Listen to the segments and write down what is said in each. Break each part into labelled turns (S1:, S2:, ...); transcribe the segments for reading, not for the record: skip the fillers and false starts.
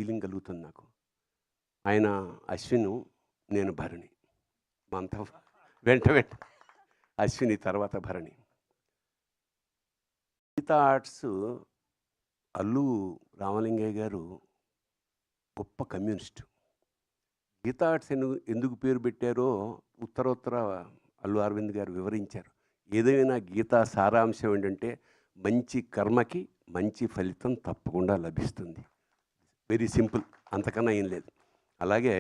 S1: Feeling కలుగుతుంది నాకు. ఆయన అశ్విను, నేను భరణి. మనతో వెంట అశ్విని తర్వాత భరణి. గీతా ఆర్ట్స్ అల్లు రామలింగయ్య గారు గొప్ప కమ్యూనిస్టు. గీతా ఆర్ట్స్ ఎందుకు పేరు పెట్టారో ఉత్తరోత్తర అల్లు అరవింద్ గారు వివరించారు. ఏదైనా గీతా సారాంశం ఏంటంటే మంచి కర్మకి మంచి ఫలితం తప్పకుండా లభిస్తుంది. వెరీ సింపుల్, అంతకన్నా ఏం లేదు. అలాగే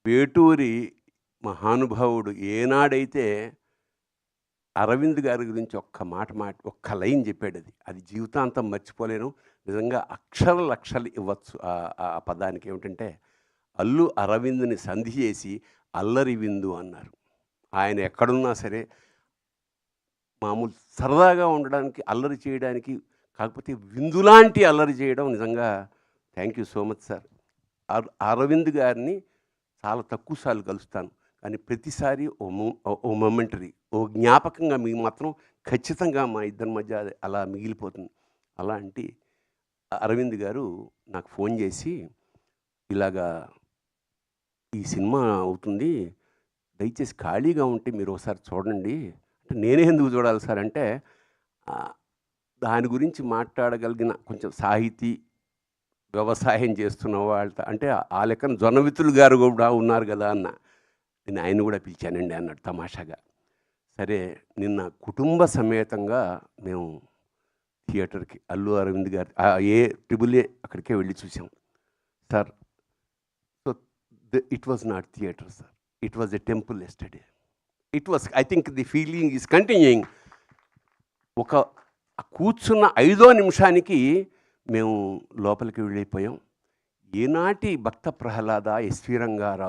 S1: వేటూరి మహానుభావుడు ఏనాడైతే అరవింద్ గారి గురించి ఒక్క లైన్ చెప్పాడు, అది జీవితాంతం మర్చిపోలేను. నిజంగా లక్షలు ఇవ్వచ్చు ఆ పదానికి. ఏమిటంటే అల్లు అరవింద్ని సంధి చేసి అల్లరి విందు అన్నారు. ఆయన ఎక్కడున్నా సరే మామూలు సరదాగా ఉండడానికి, అల్లరి చేయడానికి, కాకపోతే విందులాంటి అల్లరి చేయడం నిజంగా thank you so much sir. Aravind గారిని చాలా తక్కువ సార్లు కలుస్తాను, కానీ ప్రతిసారి ఓ మొమెంటరీ, ఓ జ్ఞాపకంగా మీకు మాత్రం ఖచ్చితంగా మా ఇద్దరి మధ్య అలా మిగిలిపోతుంది. అలాంటి అరవింద్ గారు నాకు ఫోన్ చేసి, ఇలాగా ఈ సినిమా అవుతుంది, దయచేసి ఖాళీగా ఉంటే మీరు ఒకసారి చూడండి అంటే, నేనే ఎందుకు చూడాలి సార్ అంటే, దాని గురించి మాట్లాడగలిగిన కొంచెం సాహితీ వ్యవసాయం చేస్తున్న వాళ్ళతో అంటే ఆ లెక్కన జొన్నవిత్తులు గారు కూడా ఉన్నారు కదా అన్న. నేను ఆయన కూడా పిలిచానండి అన్నాడు తమాషాగా. సరే నిన్న కుటుంబ సమేతంగా మేము థియేటర్కి అల్లు అరవింద్ గారి ఏ అక్కడికే వెళ్ళి చూసాం sir. So it was not theatre sir, it was a temple yesterday. It was, I think the feeling is continuing. ఒక కూర్చున్న 5వ నిమిషానికి మేము లోపలికి వెళ్ళిపోయాం. ఏనాటి భక్త ప్రహ్లాద, ఎస్వి రంగారావు